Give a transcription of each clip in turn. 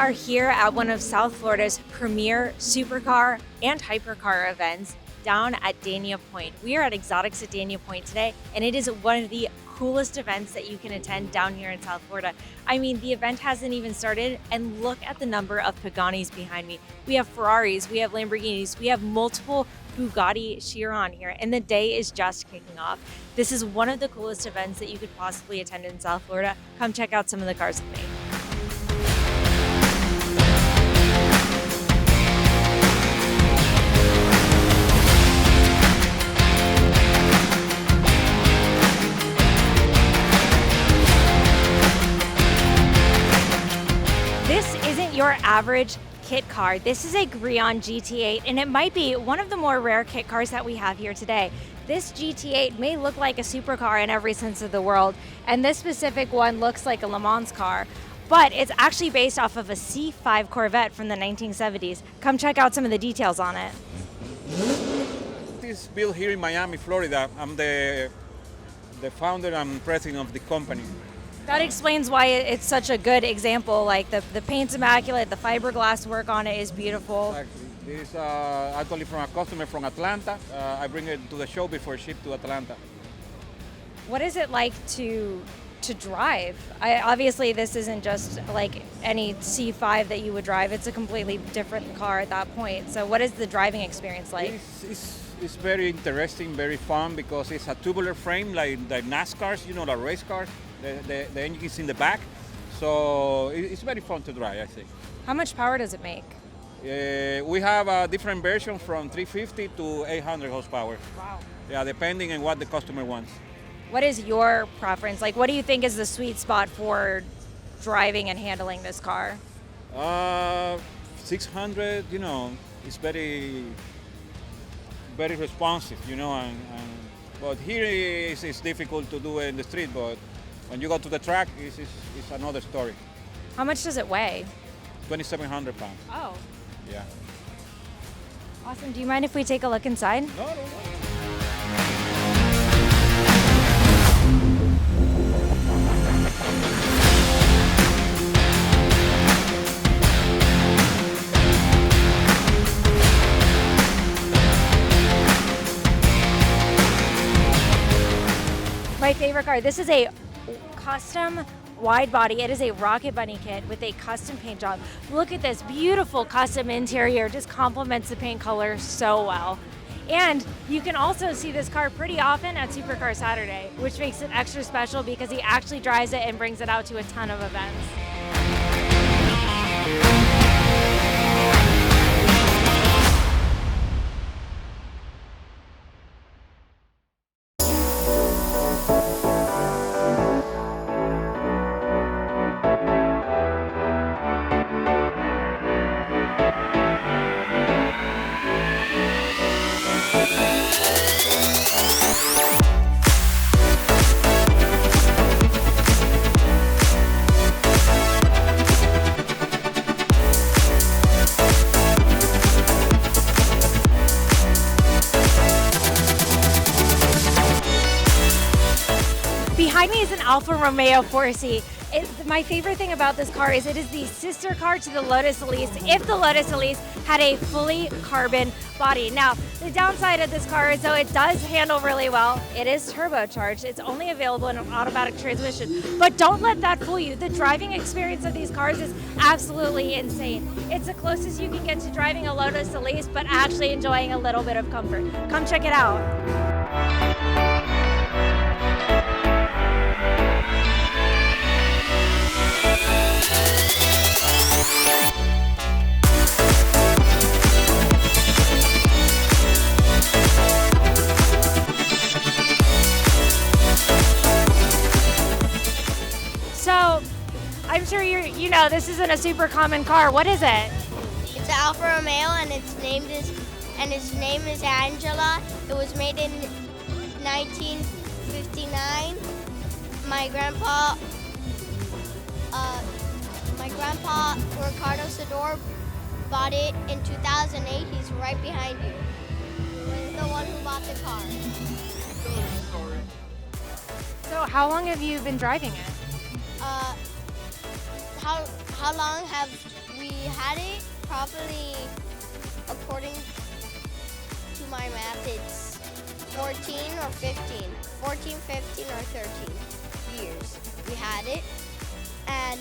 are here at one of South Florida's premier supercar and hypercar events down at Dania Point. We are at Exotics at Dania Point today, and it is one of the coolest events that you can attend down here in South Florida. I mean, the event hasn't even started, and look at the number of Pagani's behind me. We have Ferraris, we have Lamborghinis, we have multiple Bugatti Chiron here, and the day is just kicking off. This is one of the coolest events that you could possibly attend in South Florida. Come check out some of the cars with me. This isn't your average kit car. This is a Grion GT8, and it might be one of the more rare kit cars that we have here today. This GT8 may look like a supercar in every sense of the world, and this specific one looks like a Le Mans car, but it's actually based off of a C5 Corvette from the 1970s. Come check out some of the details on it. It's built here in Miami, Florida. I'm the founder and president of the company. That explains why it's such a good example. Like the paint's immaculate, the fiberglass work on it is beautiful. Exactly. This is actually from a customer from Atlanta. I bring it to the show before ship to Atlanta. What is it like to drive? Obviously, this isn't just like any C5 that you would drive. It's a completely different car at that point. So what is the driving experience like? It's very interesting, very fun, because it's a tubular frame like NASCARs, you know, the race cars. The engine is in the back, so it's very fun to drive, I think. How much power does it make? We have a different version from 350 to 800 horsepower. Wow. Yeah, depending on what the customer wants. What is your preference? Like, what do you think is the sweet spot for driving and handling this car? 600, you know, it's very responsive, you know, but here it's difficult to do it in the street, but when you go to the track, it's another story. How much does it weigh? 2,700 pounds. Oh. Yeah. Awesome. Do you mind if we take a look inside? No. My favorite car. This is a custom wide body. It is a Rocket Bunny kit with a custom paint job. Look at this beautiful custom interior. Just complements the paint color so well. And you can also see this car pretty often at Supercar Saturday, which makes it extra special because he actually drives it and brings it out to a ton of events. Behind me is an Alfa Romeo 4C. My favorite thing about this car is it is the sister car to the Lotus Elise if the Lotus Elise had a fully carbon body. Now, the downside of this car is though it does handle really well, it is turbocharged. It's only available in an automatic transmission. But don't let that fool you. The driving experience of these cars is absolutely insane. It's the closest you can get to driving a Lotus Elise, but actually enjoying a little bit of comfort. Come check it out. So, I'm sure you know this isn't a super common car. What is it? It's an Alfa Romeo, and its name is Angela. It was made in 1959. My grandpa Ricardo Sador bought it in 2008. He's right behind you. He's the one who bought the car. So how long have you been driving it? How long have We had it probably, according to my math, it's 14 or 15. 14, 15, or 13 years we had it. And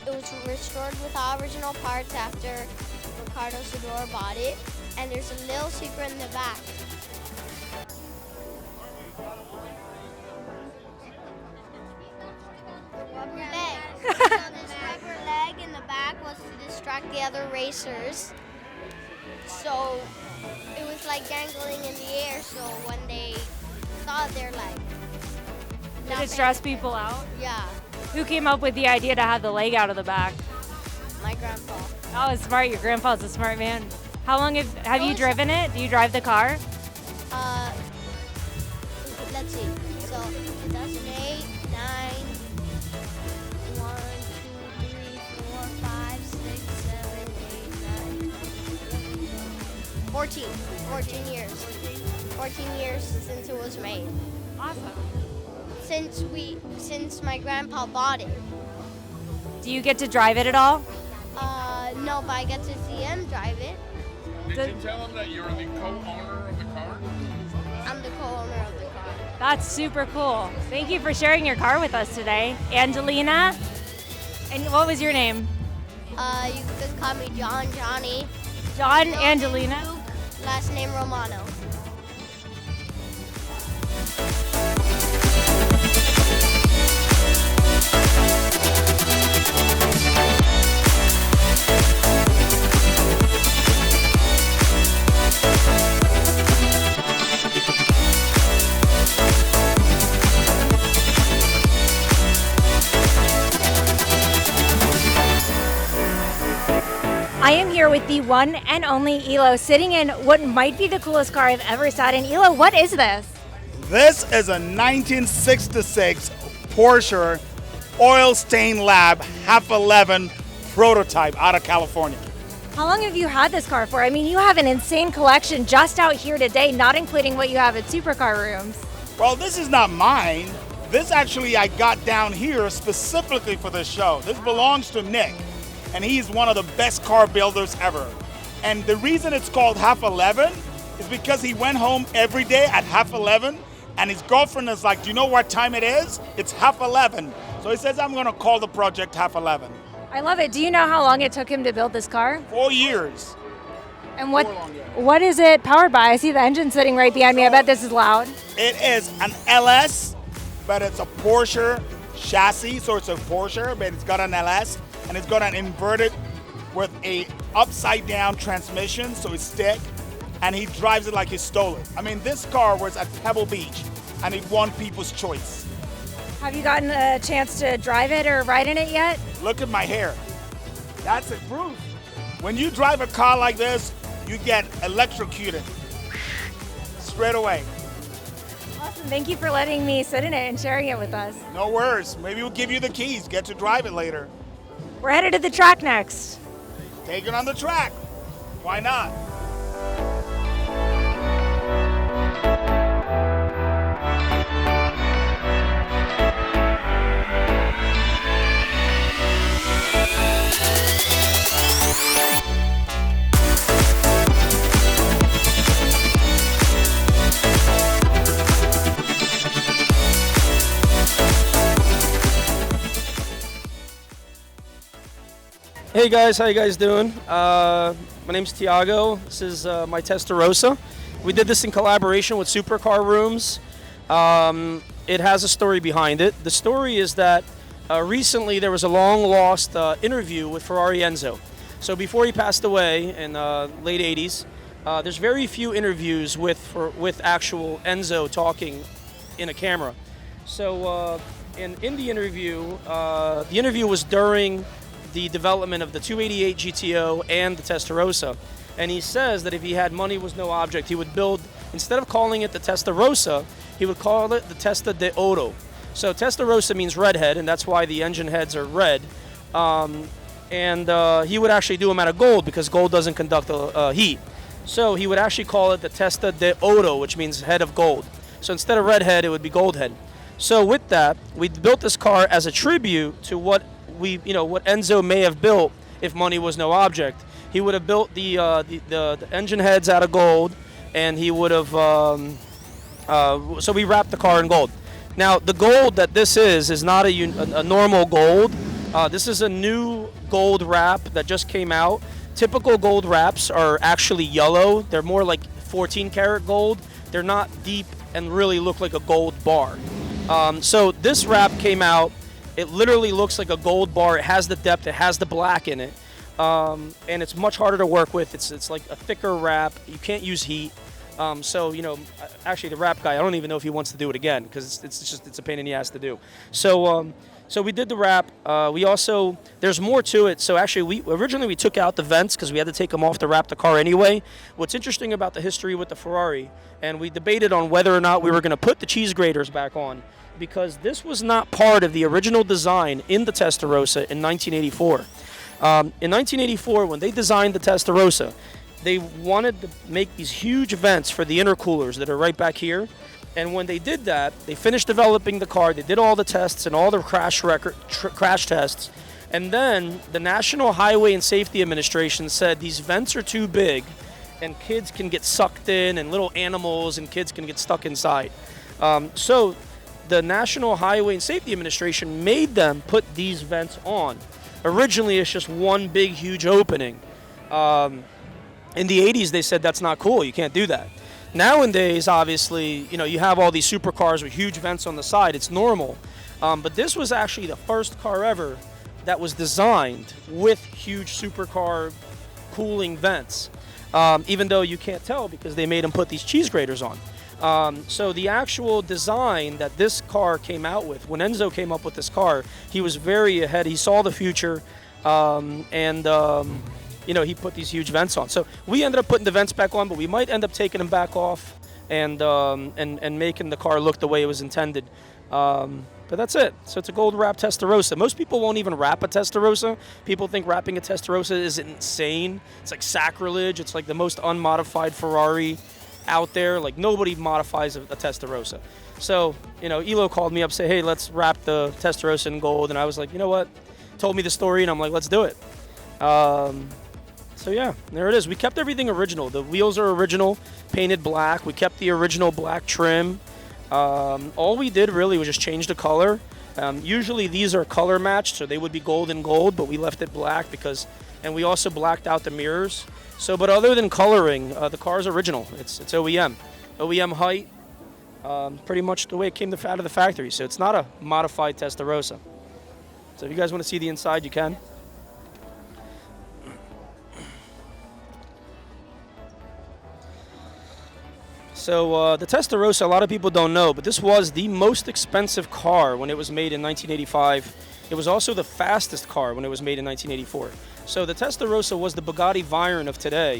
it was restored with all original parts after Ricardo Sador bought it. And there's a little secret in the back. Rubber leg. So this rubber leg in the back was to distract the other racers. So it was like dangling in the air. So when they saw it, they're like, Did it stress people out? yeah, Who came up with the idea to have the leg out of the back? my grandpa. Oh, it's smart. Your grandpa's a smart man. How long have you driven it? Do you drive the car? Let's see. So 2008, 9, 1, 2, 3, 4, 5, 6, 7, 8, 9, 14. 14 years. 14 years since it was made. Awesome. Since my grandpa bought it. Do you get to drive it at all? No, but I get to see him drive it. Did you tell him that you're the co-owner of the car? I'm the co-owner of the car. That's super cool. Thank you for sharing your car with us today. Angelina? And what was your name? You could call me John, Johnny. John, Middle Angelina? name Luke, last name Romano. I am here with the one and only Elo, sitting in what might be the coolest car I've ever sat in. Elo, what is this? This is a 1966 Porsche Oil Stain Lab half 11 prototype out of California. How long have you had this car for? I mean, you have an insane collection just out here today, not including what you have at Supercar Rooms. Well, this is not mine. This actually I got down here specifically for this show. This belongs to Nick, and he's one of the best car builders ever. And the reason it's called half 11 is because he went home every day at half 11, and his girlfriend is like, do you know what time it is? It's half 11. So he says, I'm gonna call the project half 11. I love it. Do you know how long it took him to build this car? 4 years. And what is it powered by? I see the engine sitting right behind me. I bet this is loud. It is an LS, but it's a Porsche chassis, so it's a Porsche, but it's got an LS, and it's got an inverted with a upside down transmission, so it's thick, and he drives it like he stole it. I mean, this car was at Pebble Beach, and it won People's Choice. Have you gotten a chance to drive it or ride in it yet? Look at my hair. That's a proof. When you drive a car like this, you get electrocuted straight away. Awesome. Thank you for letting me sit in it and sharing it with us. No worries. Maybe we'll give you the keys. Get to drive it later. We're headed to the track next. Take it on the track. Why not? Hey guys, how you guys doing? My name's Tiago. This is my Testarossa. We did this in collaboration with Supercar Rooms. It has a story behind it. The story is that recently there was a long-lost interview with Ferrari Enzo. So before he passed away in late 80s, there's very few interviews with actual Enzo talking in a camera. So in the interview was during the development of the 288 GTO and the Testarossa. And he says that if he had money was no object, he would build, instead of calling it the Testarossa, he would call it the Testa de Oro. So Testarossa means redhead, and that's why the engine heads are red. He would actually do them out of gold because gold doesn't conduct heat. So he would actually call it the Testa de Oro, which means head of gold. So instead of redhead, it would be gold head. So with that, we built this car as a tribute to what what Enzo may have built if money was no object. He would have built the engine heads out of gold, and he would have. So we wrapped the car in gold. Now the gold that this is not a normal gold. This is a new gold wrap that just came out. Typical gold wraps are actually yellow. They're more like 14 karat gold. They're not deep and really look like a gold bar. So this wrap came out. It literally looks like a gold bar. It has the depth. It has the black in it. And it's much harder to work with. It's like a thicker wrap. You can't use heat. So, actually the wrap guy, I don't even know if he wants to do it again because it's a pain in the ass to do. So we did the wrap. There's more to it. So actually, originally we took out the vents because we had to take them off to wrap the car anyway. What's interesting about the history with the Ferrari, and we debated on whether or not we were going to put the cheese graters back on, because this was not part of the original design in the Testarossa in 1984. In 1984, when they designed the Testarossa, they wanted to make these huge vents for the intercoolers that are right back here. And when they did that, they finished developing the car. They did all the tests and all the crash tests. And then the National Highway and Safety Administration said these vents are too big and kids can get sucked in, and little animals and kids can get stuck inside. So the National Highway and Safety Administration made them put these vents on. Originally, it's just one big, huge opening. In the 80s, they said that's not cool. You can't do that. Nowadays, obviously, you have all these supercars with huge vents on the side. It's normal. But this was actually the first car ever that was designed with huge supercar cooling vents, even though you can't tell because they made them put these cheese graters on. So the actual design that this car came out with, when Enzo came up with this car, he was very ahead. He saw the future, he put these huge vents on. So we ended up putting the vents back on, but we might end up taking them back off and making the car look the way it was intended. But that's it. So it's a gold wrap Testarossa. Most people won't even wrap a Testarossa. People think wrapping a Testarossa is insane. It's like sacrilege. It's like the most unmodified Ferrari out there. Like nobody modifies a Testarossa. So, Elo called me up, say, hey, let's wrap the Testarossa in gold. And I was like, you know what? Told me the story, and I'm like, let's do it. So yeah, there it is. We kept everything original. The wheels are original, painted black. We kept the original black trim. All we did really was just change the color. Usually these are color matched, so they would be gold and gold, but we left it black and we also blacked out the mirrors. So, but other than coloring, the car's original. It's OEM. OEM height, pretty much the way it came out of the factory. So it's not a modified Testarossa. So if you guys want to see the inside, you can. So the Testarossa, a lot of people don't know, but this was the most expensive car when it was made in 1985. It was also the fastest car when it was made in 1984. So the Testarossa was the Bugatti Veyron of today.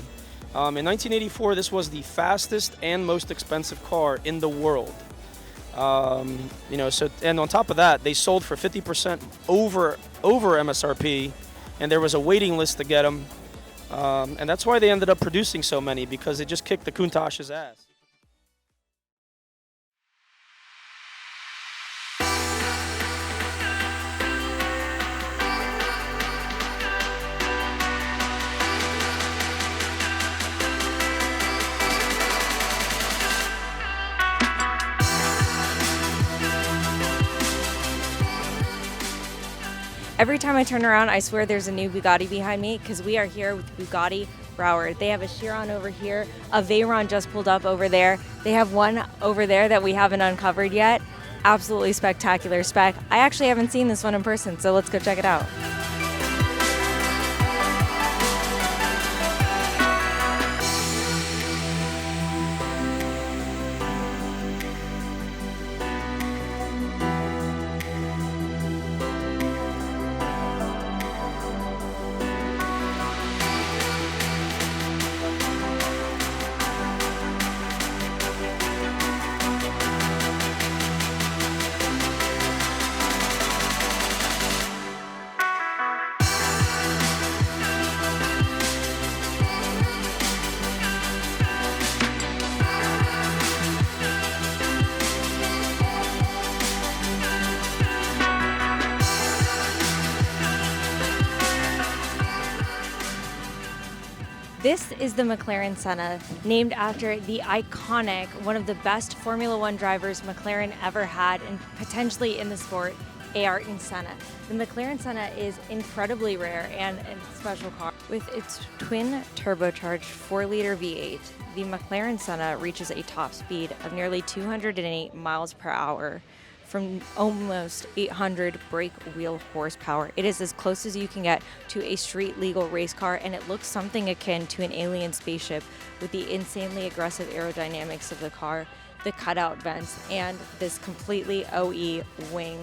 In 1984, this was the fastest and most expensive car in the world. And on top of that, they sold for 50% over MSRP, and there was a waiting list to get them. And that's why they ended up producing so many, because they just kicked the Countach's ass. Every time I turn around, I swear there's a new Bugatti behind me, because we are here with Bugatti Broward. They have a Chiron over here. A Veyron just pulled up over there. They have one over there that we haven't uncovered yet. Absolutely spectacular spec. I actually haven't seen this one in person, so let's go check it out. This is the McLaren Senna, named after the iconic, one of the best Formula One drivers McLaren ever had, and potentially in the sport, Ayrton Senna. The McLaren Senna is incredibly rare and a special car. With its twin turbocharged 4-liter V8, the McLaren Senna reaches a top speed of nearly 208 miles per hour from almost 800 brake wheel horsepower. It is as close as you can get to a street legal race car, and it looks something akin to an alien spaceship with the insanely aggressive aerodynamics of the car, the cutout vents, and this completely OE wing.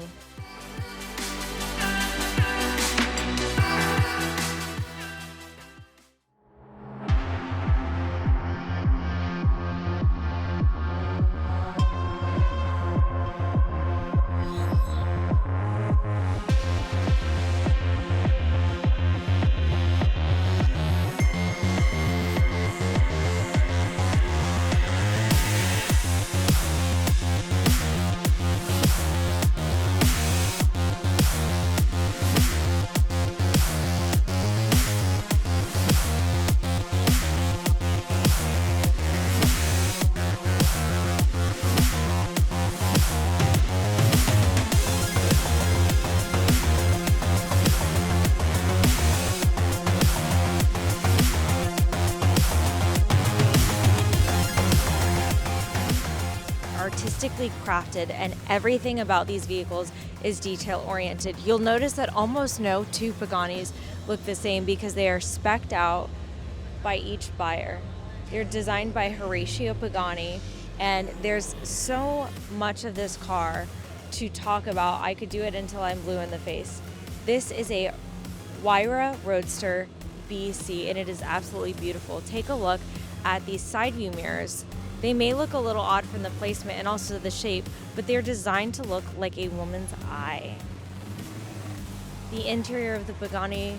Artistically crafted, and everything about these vehicles is detail oriented. You'll notice that almost no two Paganinis look the same because they are spec'd out by each buyer. They're designed by Horacio Pagani, and there's so much of this car to talk about. I could do it until I'm blue in the face. This is a Huayra Roadster BC, and it is absolutely beautiful. Take a look at these side view mirrors. They may look a little odd from the placement and also the shape, but they're designed to look like a woman's eye. The interior of the Pagani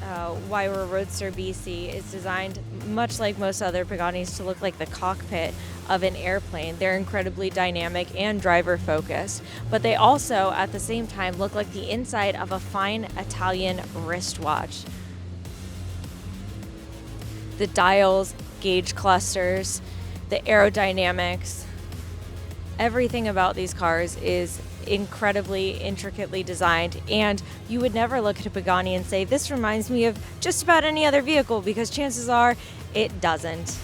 Huayra Roadster BC is designed, much like most other Paganis, to look like the cockpit of an airplane. They're incredibly dynamic and driver focused, but they also at the same time look like the inside of a fine Italian wristwatch. The dials, gauge clusters, the aerodynamics, everything about these cars is incredibly intricately designed, and you would never look at a Pagani and say, this reminds me of just about any other vehicle, because chances are it doesn't.